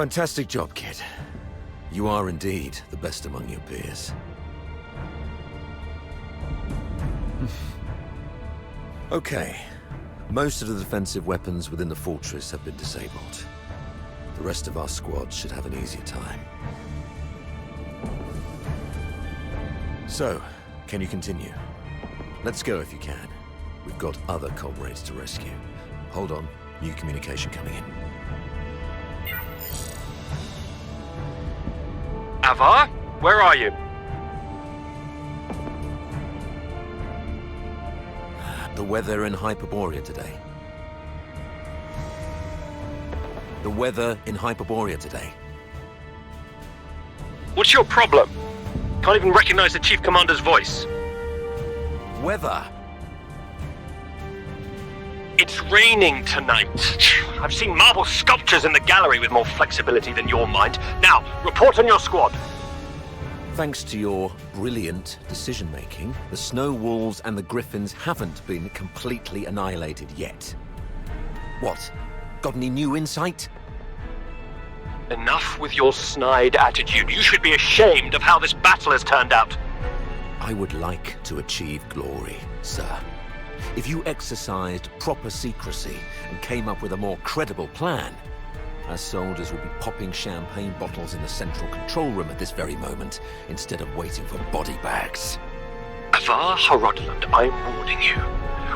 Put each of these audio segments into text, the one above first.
Fantastic job, kid. You are indeed the best among your peers. Okay. Most of the defensive weapons within the fortress have been disabled. The rest of our squad should have an easier time. So, can you continue? Let's go if you can. We've got other comrades to rescue. Hold on. New communication coming in. Avar, where are you? The weather in Hyperborea today. The weather in Hyperborea today. What's your problem? Can't even recognize the Chief Commander's voice. Weather! It's raining tonight. I've seen marble sculptures in the gallery with more flexibility than your mind. Now, report on your squad. Thanks to your brilliant decision-making, the Snow Wolves and the Griffins haven't been completely annihilated yet. What? Got any new insight? Enough with your snide attitude. You should be ashamed of how this battle has turned out. I would like to achieve glory, sir. If you exercised proper secrecy and came up with a more credible plan, our soldiers would be popping champagne bottles in the central control room at this very moment, instead of waiting for body bags. Avar Harodland, I'm warning you.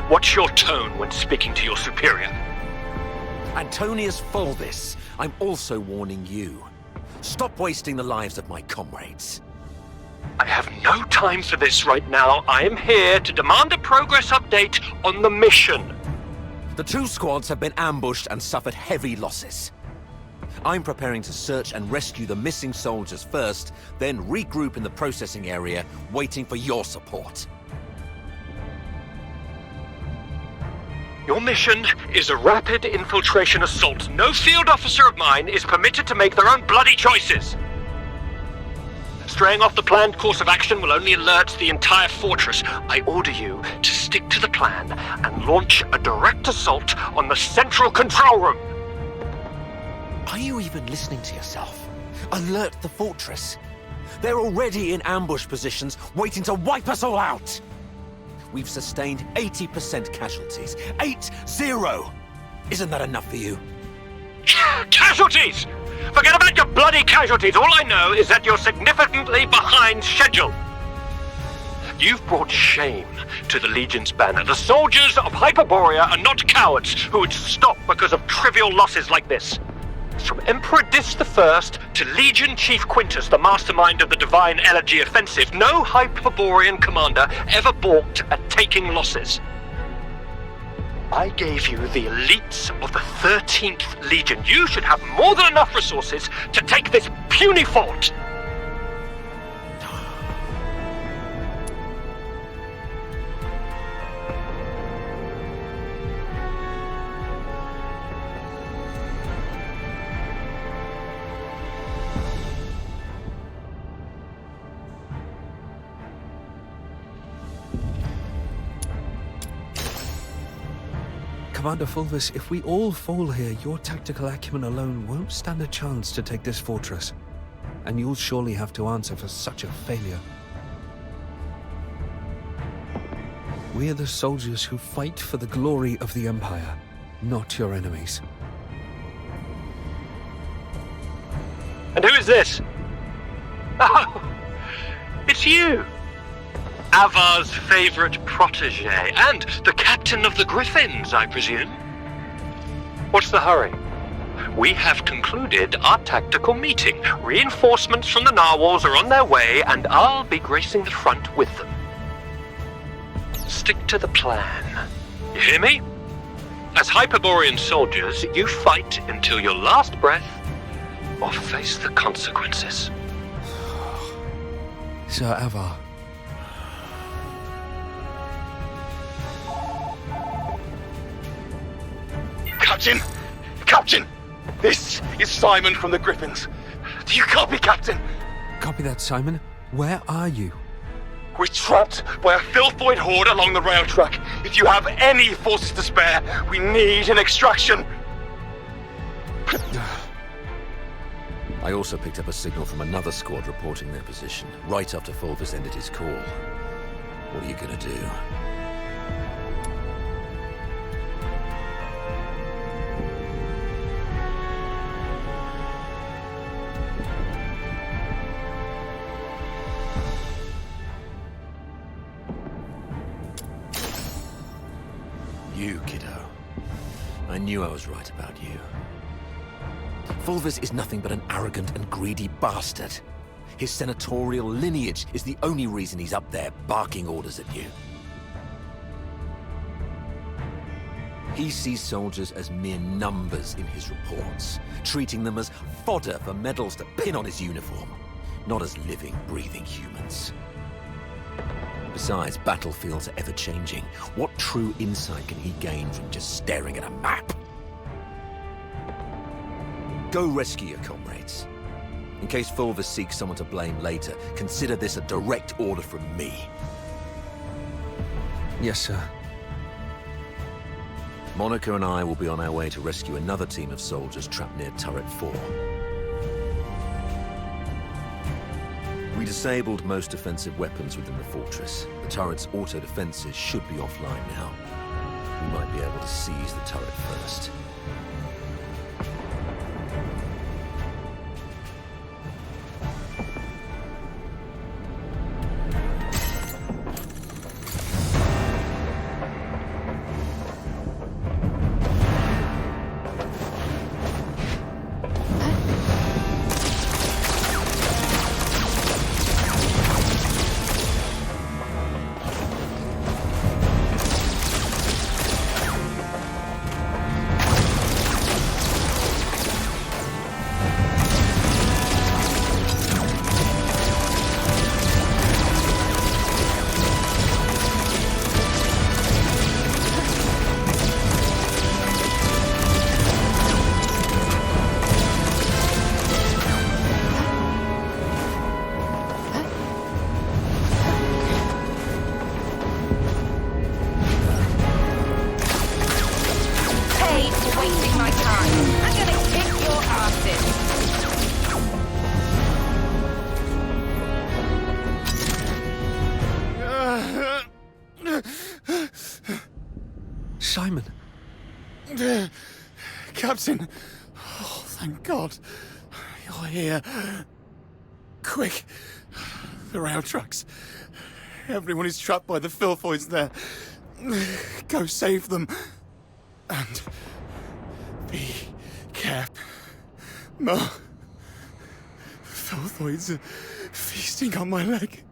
What's your tone when speaking to your superior? Antonius Fulvis, I'm also warning you. Stop wasting the lives of my comrades. I have no time for this right now. I am here to demand a progress update on the mission. The two squads have been ambushed and suffered heavy losses. I'm preparing to search and rescue the missing soldiers first, then regroup in the processing area, waiting for your support. Your mission is a rapid infiltration assault. No field officer of mine is permitted to make their own bloody choices. Straying off the planned course of action will only alert the entire fortress. I order you to stick to the plan and launch a direct assault on the central control room. Are you even listening to yourself? Alert the fortress. They're already in ambush positions, waiting to wipe us all out. We've sustained 80% casualties. 8-0! Isn't that enough for you? Casualties! Forget about your bloody casualties. All I know is that you're significantly behind schedule. You've brought shame to the Legion's banner. The soldiers of Hyperborea are not cowards who would stop because of trivial losses like this. From Emperor Dis I to Legion Chief Quintus, the mastermind of the Divine Elegy Offensive, no Hyperborean commander ever balked at taking losses. I gave you the elites of the 13th Legion. You should have more than enough resources to take this puny fort. Commander Fulvis, if we all fall here, your tactical acumen alone won't stand a chance to take this fortress. And you'll surely have to answer for such a failure. We're the soldiers who fight for the glory of the Empire, not your enemies. And who is this? Oh, it's you! Avar's favorite protege, and the captain of the Griffins, I presume. What's the hurry? We have concluded our tactical meeting. Reinforcements from the narwhals are on their way, and I'll be gracing the front with them. Stick to the plan. You hear me? As Hyperborean soldiers, you fight until your last breath, or face the consequences. Sir Avar. Captain! Captain! This is Simon from the Griffins. Do you copy, Captain? Copy that, Simon. Where are you? We're trapped by a filthoid horde along the rail track. If you have any forces to spare, we need an extraction. I also picked up a signal from another squad reporting their position, right after Fulvis ended his call. What are you gonna do? You, kiddo. I knew I was right about you. Fulvis is nothing but an arrogant and greedy bastard. His senatorial lineage is the only reason he's up there barking orders at you. He sees soldiers as mere numbers in his reports, treating them as fodder for medals to pin on his uniform, not as living, breathing humans. Besides, battlefields are ever-changing. What true insight can he gain from just staring at a map? Go rescue your comrades. In case Fulvis seeks someone to blame later, consider this a direct order from me. Yes, sir. Monica and I will be on our way to rescue another team of soldiers trapped near Turret 4. We disabled most defensive weapons within the fortress. The turret's auto-defenses should be offline now. We might be able to seize the turret first. Simon. Captain. Oh, thank God. You're here. Quick. The rail trucks. Everyone is trapped by the filthoids there. Go save them. And be careful. The filthoids are feasting on my leg.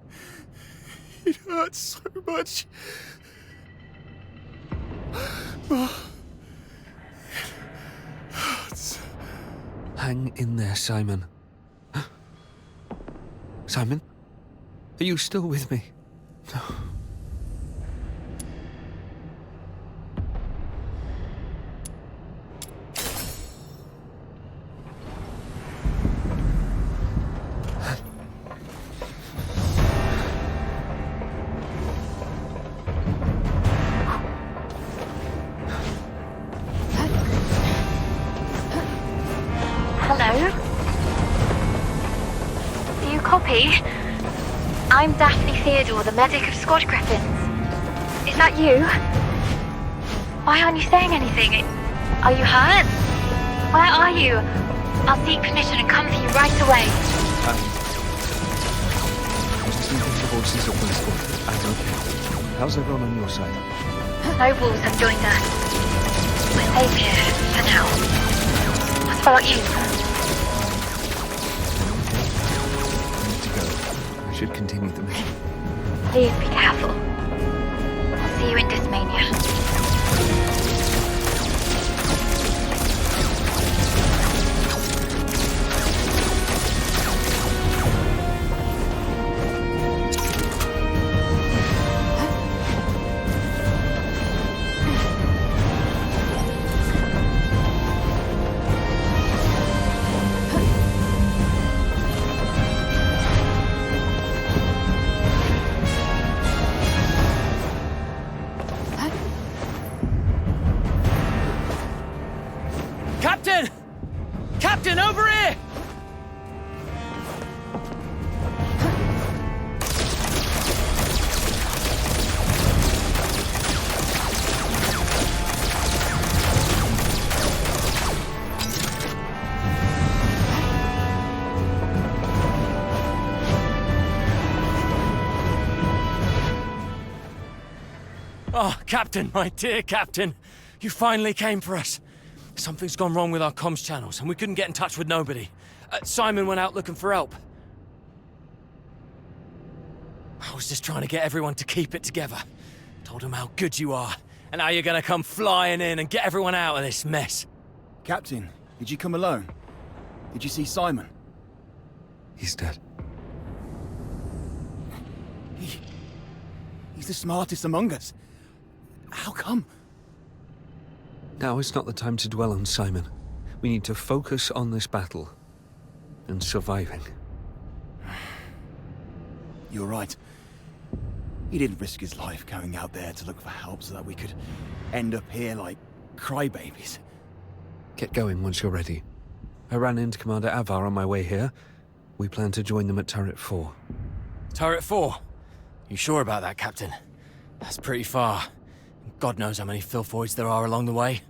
It hurts so much. It hurts. Hang in there, Simon. Simon? Are you still with me? Hello? Do you copy? I'm Daphne Theodore, the medic of Squad Griffins. Is that you? Why aren't you saying anything? Are you hurt? Where are you? I'll seek permission and come for you right away. I was listening to the voices of my squad. I'm okay. How's everyone on your side? Nobles have joined us. We're safe here, for now. What about you? I should continue the mission. Please be careful. I'll see you in Dismania. Oh, Captain, my dear Captain. You finally came for us. Something's gone wrong with our comms channels, and we couldn't get in touch with nobody. Simon went out looking for help. I was just trying to get everyone to keep it together. Told them how good you are, and how you're gonna come flying in and get everyone out of this mess. Captain, did you come alone? Did you see Simon? He's dead. He's the smartest among us. How come? Now is not the time to dwell on Simon. We need to focus on this battle. And surviving. You're right. He didn't risk his life going out there to look for help so that we could end up here like crybabies. Get going once you're ready. I ran into Commander Avar on my way here. We plan to join them at Turret 4. Turret 4? You sure about that, Captain? That's pretty far. God knows how many filthoids there are along the way.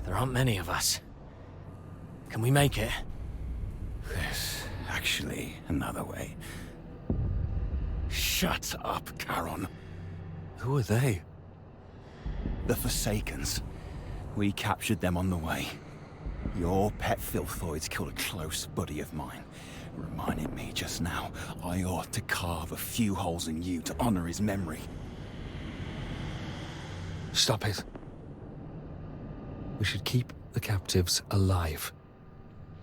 There aren't many of us. Can we make it? There's actually another way. Shut up, Charon. Who are they? The Forsakens. We captured them on the way. Your pet filthoids killed a close buddy of mine. Reminded me just now I ought to carve a few holes in you to honor his memory. Stop it. We should keep the captives alive.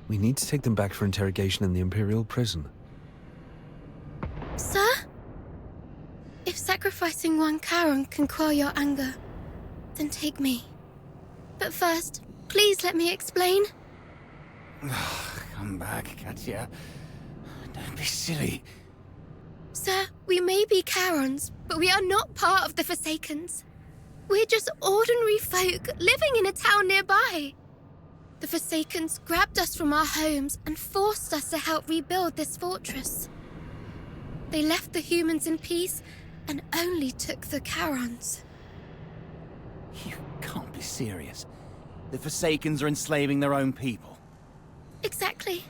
We need to take them back for interrogation in the Imperial prison. Sir? If sacrificing one Charon can quell your anger, then take me. But first, please let me explain. Come back, Katya. Don't be silly. Sir, we may be Charons, but we are not part of the Forsakens. We're just ordinary folk living in a town nearby. The Forsakens grabbed us from our homes and forced us to help rebuild this fortress. They left the humans in peace and only took the Charons. You can't be serious. The Forsakens are enslaving their own people. Exactly.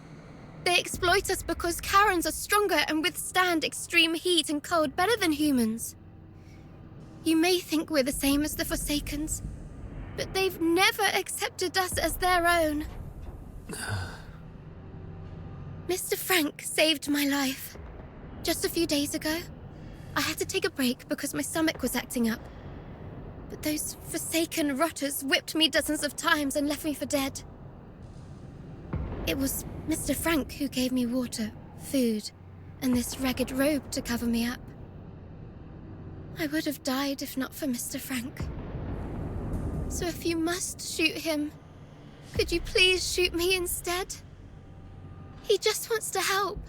They exploit us because Charons are stronger and withstand extreme heat and cold better than humans. You may think we're the same as the Forsakens, but they've never accepted us as their own. Mr. Frank saved my life. Just a few days ago, I had to take a break because my stomach was acting up. But those Forsaken rotters whipped me dozens of times and left me for dead. It was Mr. Frank who gave me water, food, and this ragged robe to cover me up. I would have died if not for Mr. Frank. So if you must shoot him, could you please shoot me instead? He just wants to help.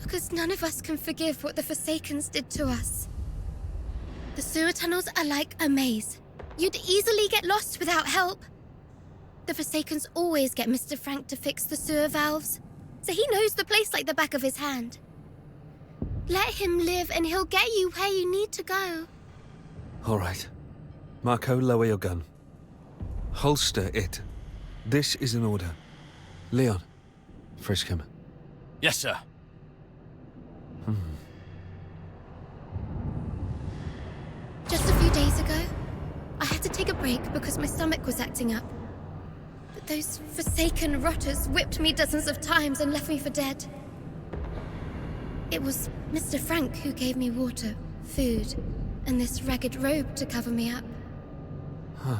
Because none of us can forgive what the Forsakens did to us. The sewer tunnels are like a maze. You'd easily get lost without help. The Forsakens always get Mr. Frank to fix the sewer valves, so he knows the place like the back of his hand. Let him live and he'll get you where you need to go. All right. Marco, lower your gun. Holster it. This is an order. Leon, frisk him. Yes, sir. Just a few days ago, I had to take a break because my stomach was acting up. But those Forsaken rotters whipped me dozens of times and left me for dead. It was Mr. Frank who gave me water, food, and this ragged robe to cover me up. Huh.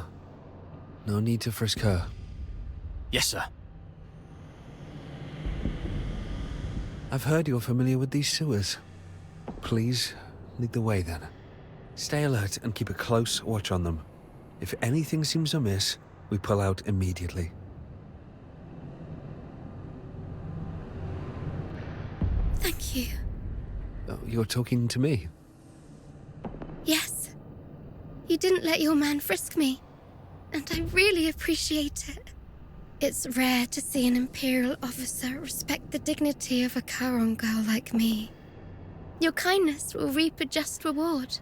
No need to frisk her. Yes, sir. I've heard you're familiar with these sewers. Please, lead the way then. Stay alert and keep a close watch on them. If anything seems amiss, we pull out immediately. Thank you. Oh, you're talking to me? Yes. You didn't let your man frisk me, and I really appreciate it. It's rare to see an Imperial officer respect the dignity of a Charon girl like me. Your kindness will reap a just reward.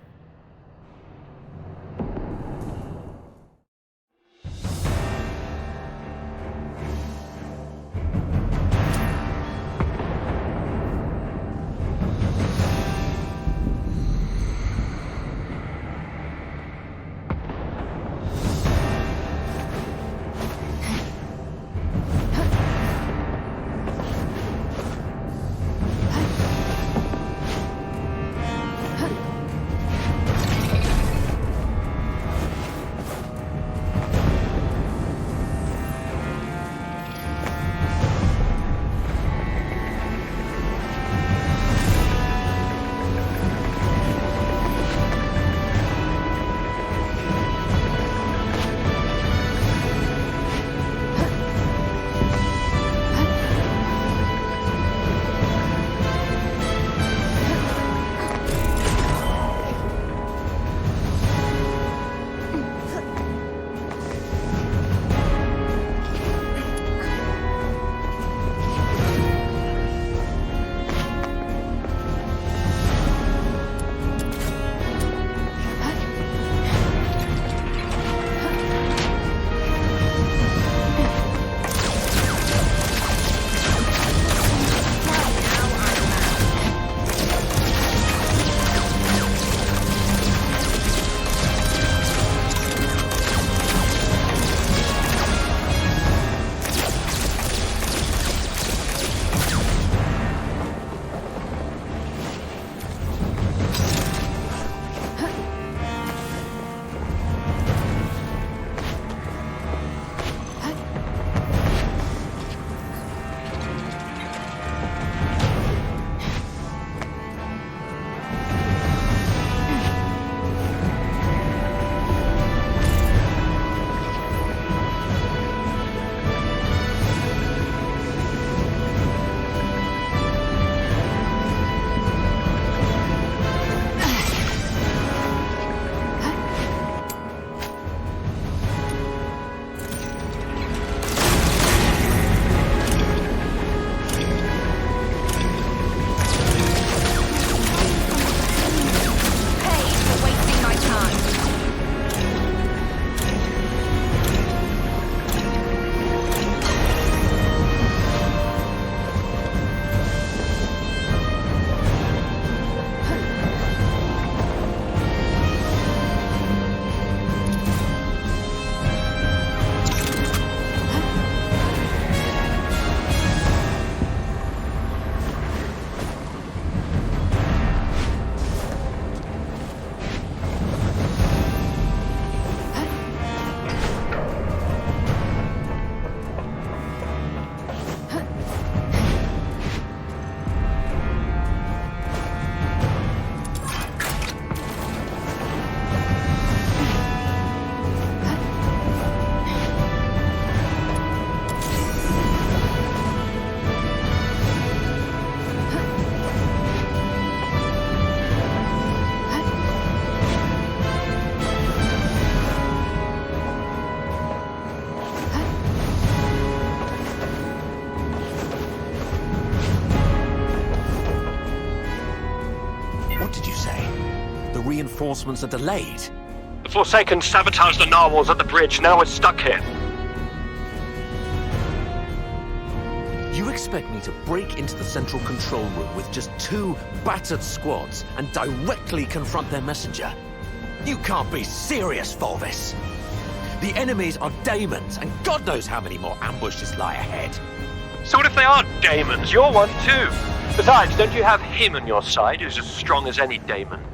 The reinforcements are delayed. The Forsaken sabotaged the narwhals at the bridge. Now we're stuck here. You expect me to break into the central control room with just 2 battered squads and directly confront their messenger? You can't be serious, Fulvis. The enemies are daemons, and God knows how many more ambushes lie ahead. So what if they are daemons? You're one too. Besides, don't you have him on your side who's as strong as any daemon?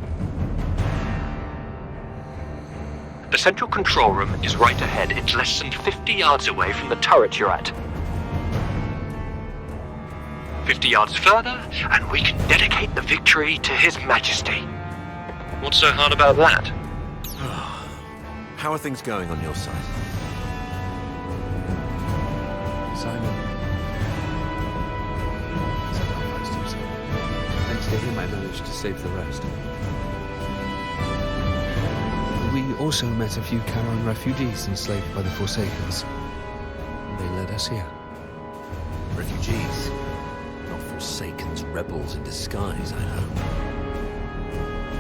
The central control room is right ahead. It's less than 50 yards away from the turret you're at. 50 yards further, and we can dedicate the victory to His Majesty. What's so hard about that? How are things going on your side? Simon. Thanks to him, I managed to save the rest. We also met a few Karen refugees enslaved by the Forsakens. They led us here. Refugees? Not Forsakens, rebels in disguise, I hope.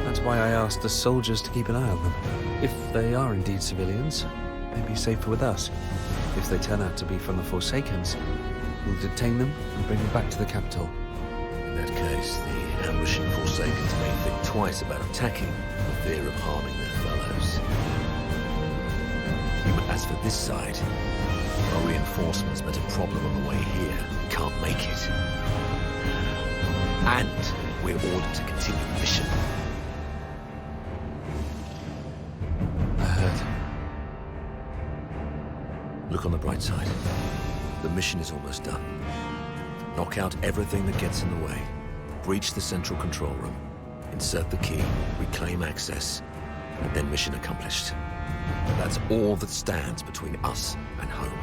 That's why I asked the soldiers to keep an eye on them. If they are indeed civilians, they'd be safer with us. If they turn out to be from the Forsakens, we'll detain them and bring them back to the capital. In that case, the ambushing Forsakens may think twice about attacking for fear of harming their fellows. As for this side, our reinforcements met a problem on the way here. We can't make it. And we're ordered to continue the mission. I heard. Look on the bright side. The mission is almost done. Knock out everything that gets in the way. Breach the central control room. Insert the key. Reclaim access. And then mission accomplished. That's all that stands between us and home.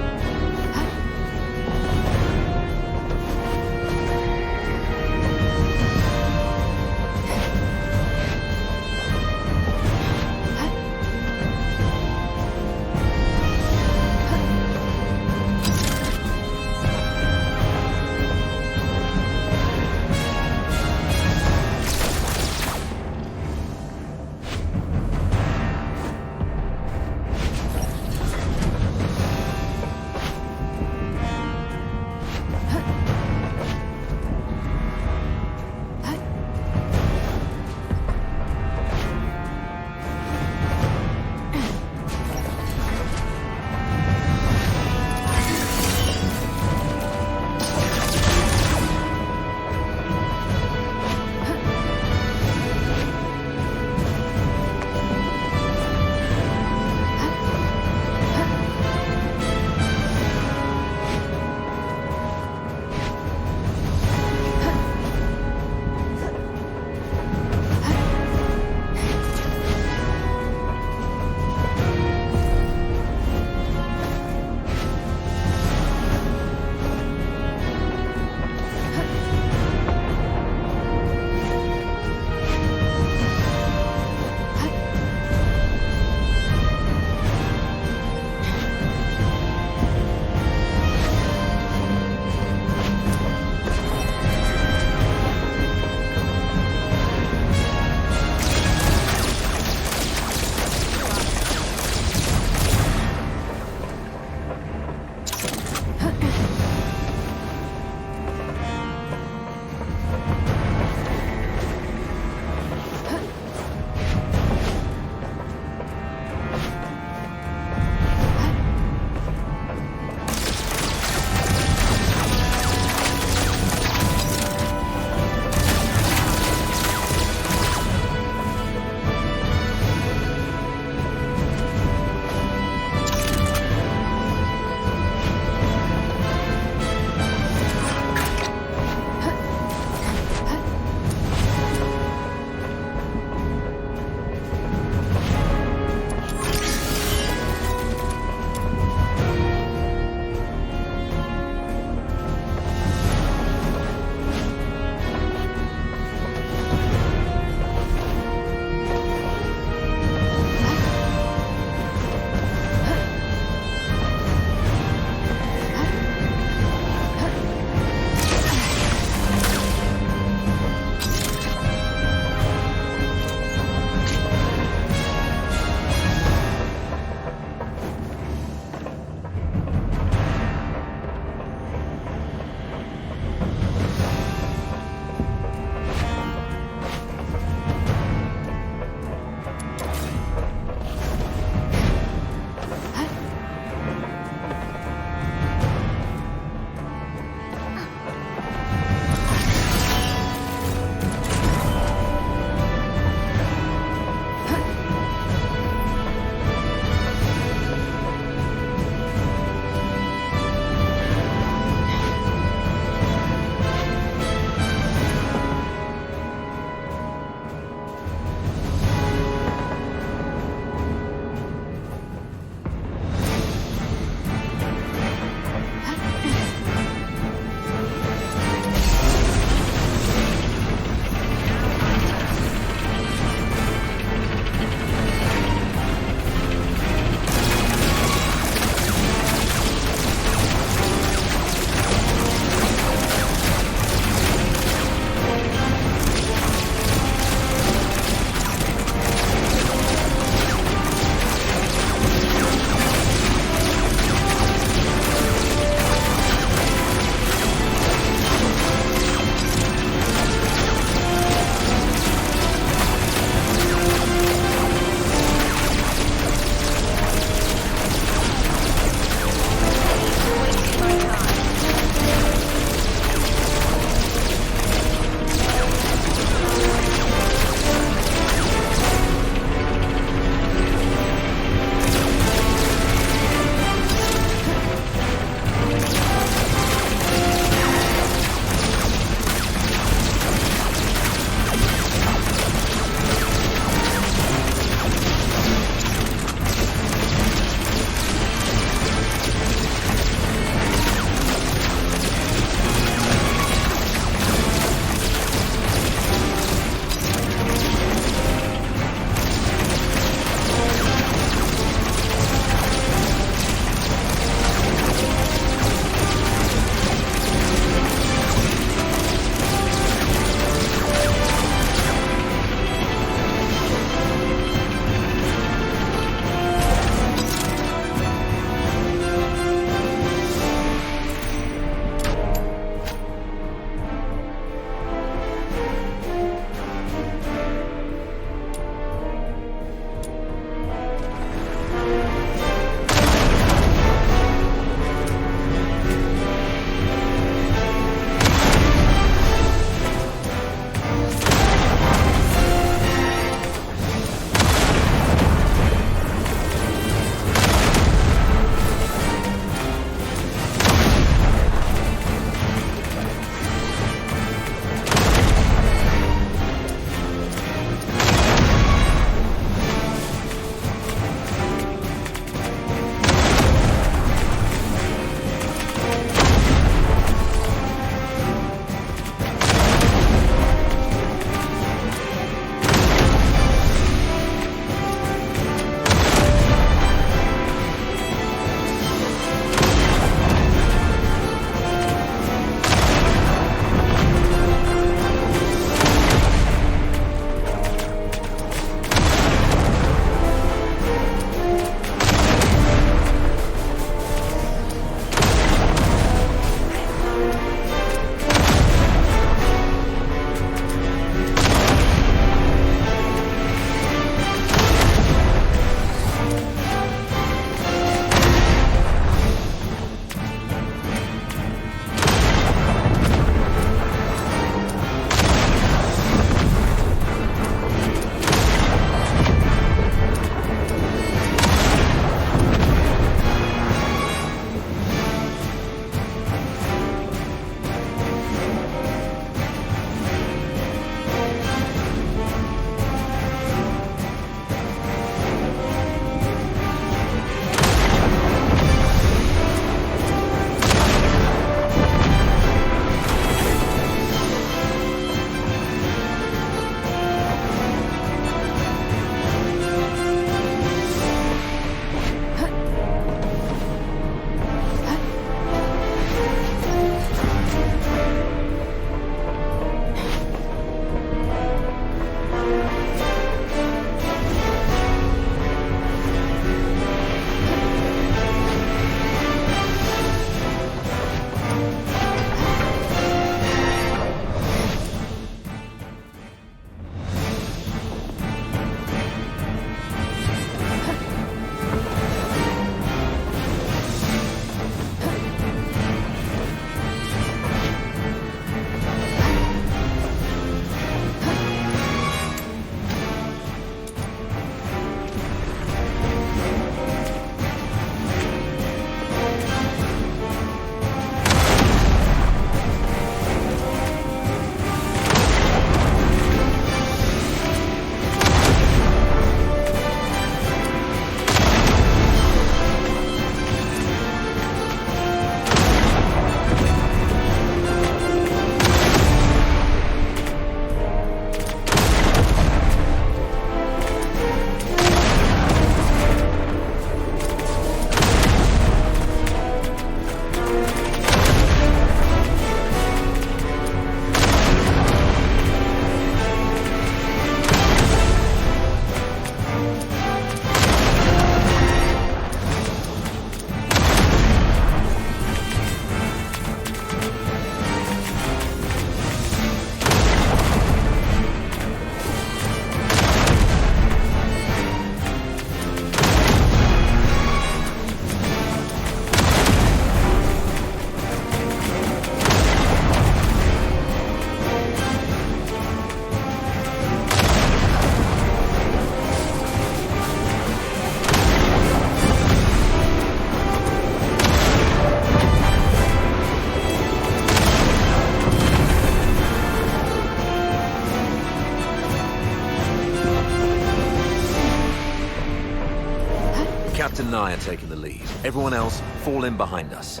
I are taking the lead. Everyone else, fall in behind us.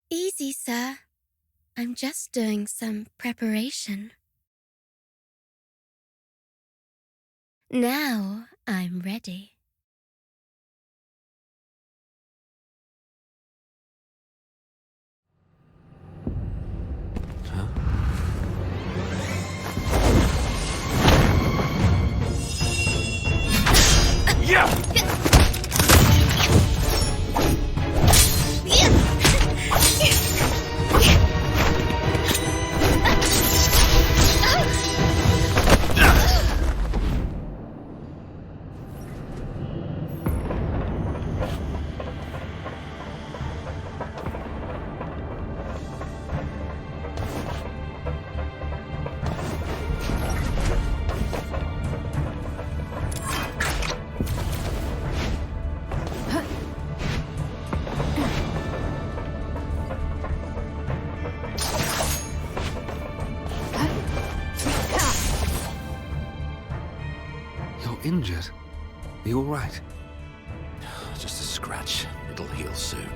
Easy, sir. I'm just doing some preparation. Now I'm ready. Injured? Are you all right? Just a scratch. It'll heal soon.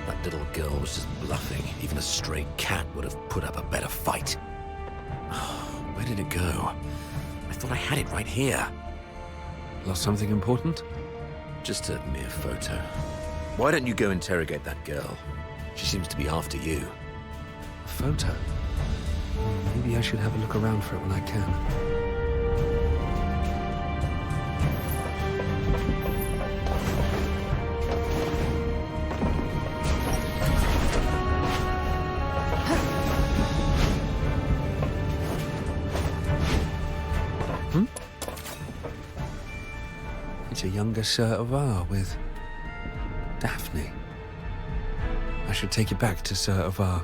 That little girl was just bluffing. Even a stray cat would have put up a better fight. Where did it go? I thought I had it right here. Lost something important? Just a mere photo. Why don't you go interrogate that girl? She seems to be after you. A photo? Maybe I should have a look around for it when I can. It's a younger Sir Avar with Daphne. I should take it back to Sir Avar.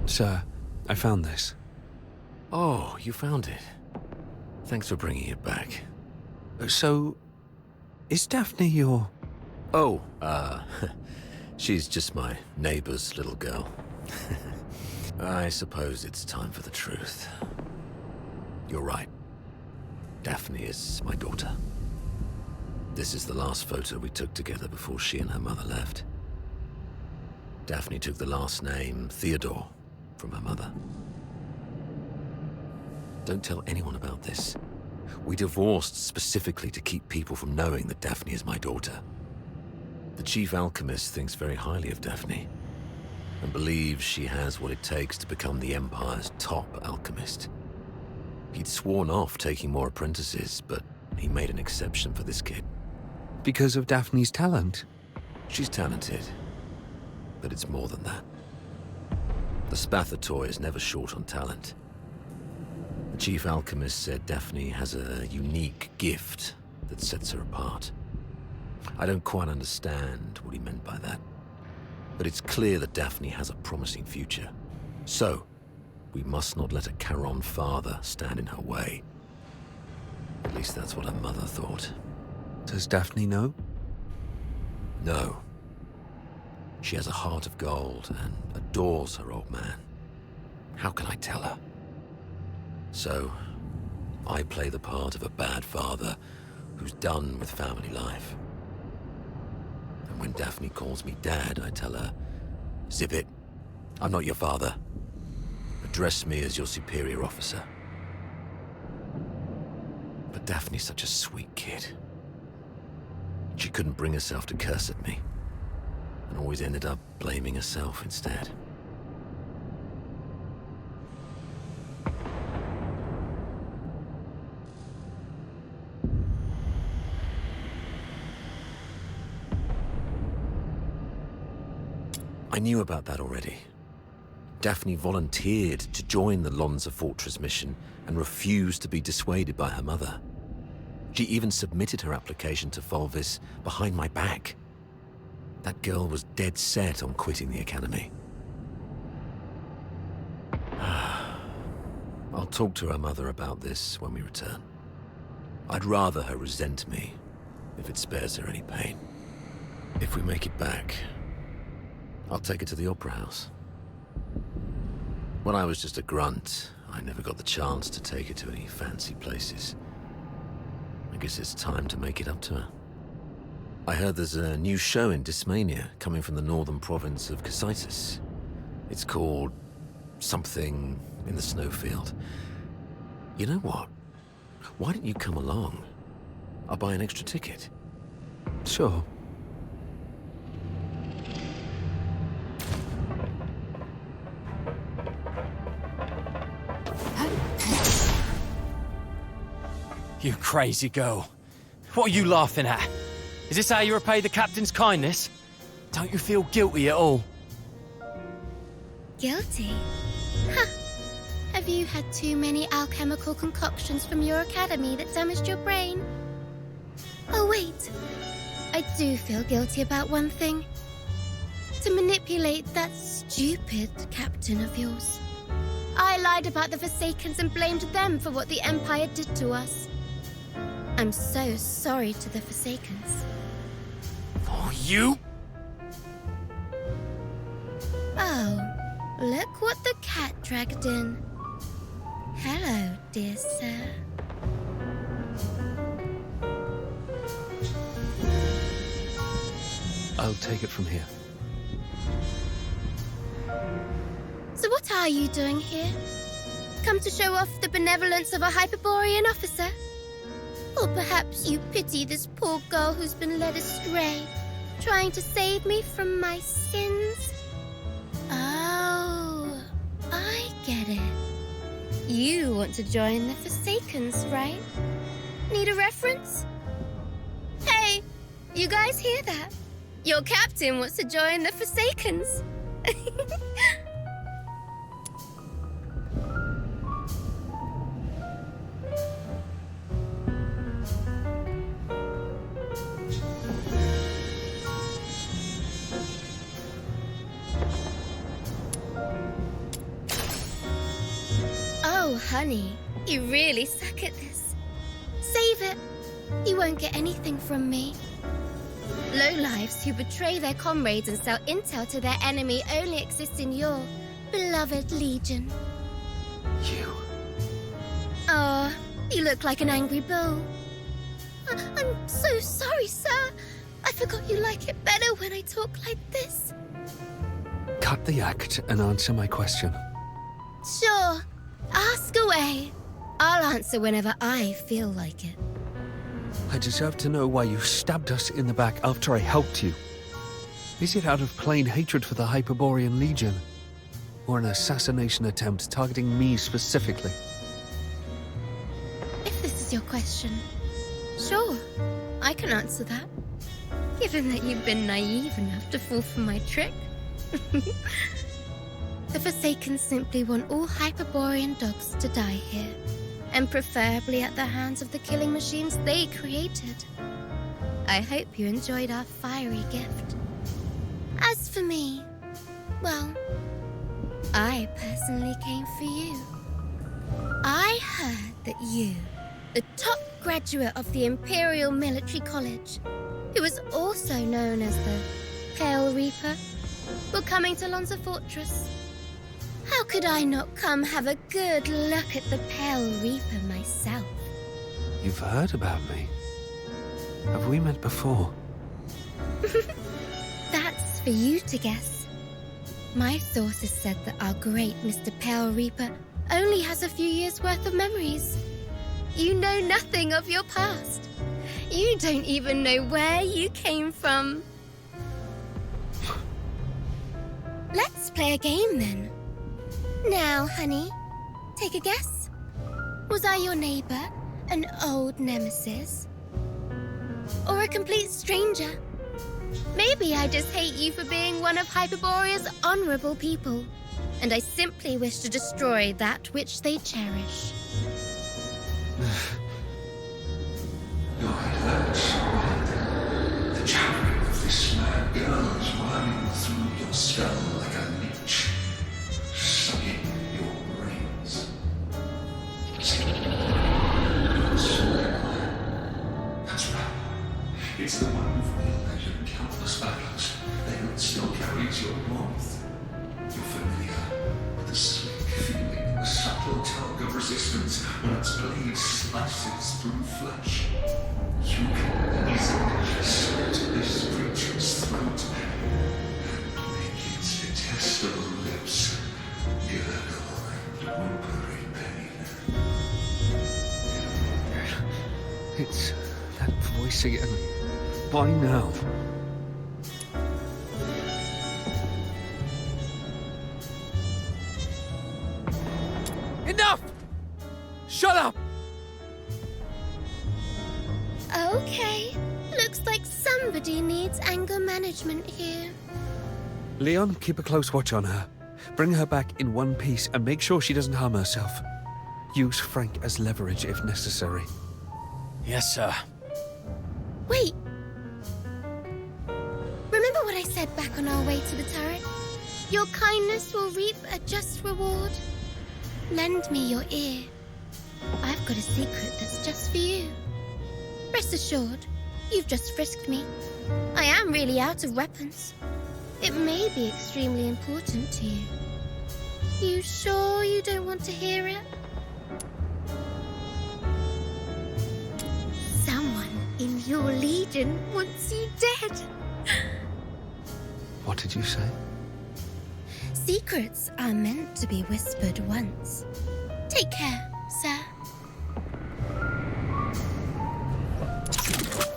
Sir, I found this. Oh, you found it. Thanks for bringing it back. So, is Daphne your... Oh, she's just my neighbor's little girl. I suppose it's time for the truth. You're right. Daphne is my daughter. This is the last photo we took together before she and her mother left. Daphne took the last name Theodore from her mother. Don't tell anyone about this. We divorced specifically to keep people from knowing that Daphne is my daughter. The chief alchemist thinks very highly of Daphne and believes she has what it takes to become the Empire's top alchemist. He'd sworn off taking more apprentices, but he made an exception for this kid. Because of Daphne's talent? She's talented, but it's more than that. The Spathator is never short on talent. The chief alchemist said Daphne has a unique gift that sets her apart. I don't quite understand what he meant by that, but it's clear that Daphne has a promising future. So, we must not let a Charon father stand in her way. At least that's what her mother thought. Does Daphne know? No. She has a heart of gold and adores her old man. How can I tell her? So, I play the part of a bad father who's done with family life. And when Daphne calls me Dad, I tell her, "Zip it. I'm not your father. Address me as your superior officer." But Daphne's such a sweet kid. She couldn't bring herself to curse at me, and always ended up blaming herself instead. I knew about that already. Daphne volunteered to join the Lonza Fortress mission and refused to be dissuaded by her mother. She even submitted her application to Volvis behind my back. That girl was dead set on quitting the academy. I'll talk to her mother about this when we return. I'd rather her resent me if it spares her any pain. If we make it back, I'll take her to the Opera House. When I was just a grunt, I never got the chance to take her to any fancy places. I guess it's time to make it up to her. I heard there's a new show in Dysmania coming from the northern province of Casaitis. It's called something in the snowfield. You know what? Why don't you come along? I'll buy an extra ticket. Sure. You crazy girl. What are you laughing at? Is this how you repay the captain's kindness? Don't you feel guilty at all? Guilty? Huh. Have you had too many alchemical concoctions from your academy that damaged your brain? Oh wait, I do feel guilty about one thing. To manipulate that stupid captain of yours. I lied about the Forsakens and blamed them for what the Empire did to us. I'm so sorry to the Forsakens. Oh, you? Oh, look what the cat dragged in. Hello, dear sir. I'll take it from here. So what are you doing here? Come to show off the benevolence of a Hyperborean officer? Or perhaps you pity this poor girl who's been led astray, trying to save me from my sins? Oh, I get it. You want to join the Forsakens, right? Need a reference? Hey, you guys hear that? Your captain wants to join the Forsakens. Oh, honey, you really suck at this. Save it. You won't get anything from me. Lowlifes who betray their comrades and sell intel to their enemy only exist in your beloved legion. You? Oh, you look like an angry bull. I'm so sorry, sir. I forgot you like it better when I talk like this. Cut the act and answer my question. Sure. Ask away. I'll answer whenever I feel like it. I deserve to know why you stabbed us in the back after I helped you. Is it out of plain hatred for the Hyperborean Legion? Or an assassination attempt targeting me specifically? If this is your question, sure, I can answer that. Given that you've been naive enough to fall for my trick. The Forsaken simply want all Hyperborean dogs to die here, and preferably at the hands of the killing machines they created. I hope you enjoyed our fiery gift. As for me, well, I personally came for you. I heard that you, the top graduate of the Imperial Military College, who was also known as the Pale Reaper, were coming to Lonza Fortress. How could I not come have a good look at the Pale Reaper myself? You've heard about me. Have we met before? That's for you to guess. My sources said that our great Mr. Pale Reaper only has a few years' worth of memories. You know nothing of your past. You don't even know where you came from. Let's play a game then. Now, honey, take a guess. Was I your neighbor, an old nemesis? Or a complete stranger? Maybe I just hate you for being one of Hyperborea's honorable people, and I simply wish to destroy that which they cherish. Your hurts. The jabbering of this mad girl is running through your skull like a leech, sucking your brains. That's right. It's the one who've been there in countless battles. That still carries your warmth. You're familiar with the slick feeling and the subtle tug of resistance when its blade slices through flesh. You can easily slit this creature's throat and make its detestable lips gurgle and whimper in pain. It's that voice again. Why now? Enough! Shut up! Okay, looks like somebody needs anger management here. Leon, keep a close watch on her. Bring her back in one piece and make sure she doesn't harm herself. Use Frank as leverage if necessary. Yes, sir. Wait. Remember what I said back on our way to the turret? Your kindness will reap a just reward. Lend me your ear. I've got a secret that's just for you. Rest assured, you've just frisked me. I am really out of weapons. It may be extremely important to you. You sure you don't want to hear it? Someone in your legion wants you dead. What did you say? Secrets are meant to be whispered once. Take care, sir.